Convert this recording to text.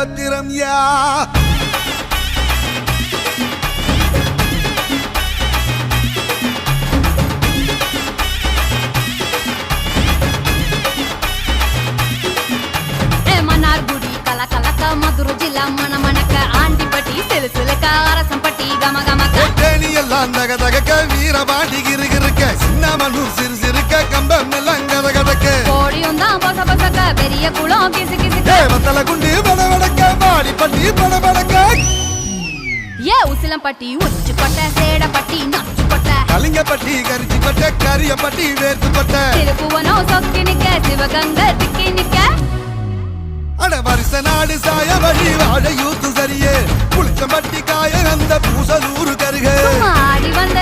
பத்திரம் யா மதுரை ஜில்லா மன மணக்க ஆண்டிப்பட்டி சிலுசிலுக்க அரசம்பட்டி கம கமக்க தேனி எல்லாம் தக தகக்க வீரபாண்டி கிருகிருக்க சின்னமனூர் சிறு சிறுக்க கம்பம் எல்லாம் கத கதக்க கோடியும் தான் பொச பொசக்க பெரிய குளம் கிசு கிசுக்க வத்தல குண்டு படபடக்க பாடிப்பட்டி படபடக்க ஏ உசிலம்பட்டி உச்சுப்பட்ட சேடப்பட்டி நச்சுப்பட்ட கலிங்கப்பட்டி கரிச்சிப்பட்ட கரியப்பட்டி வேர்த்துப்பட்ட திருப்புவனோ சொக்கி நிக்க சிவகங்க திக்கி நிக்க அட வருஷ நாடு சாய வழி வாழ யூத்து சரியே புளிச்சம்பட்டி காய அந்த பூசலூரு கருக ஆடி வந்த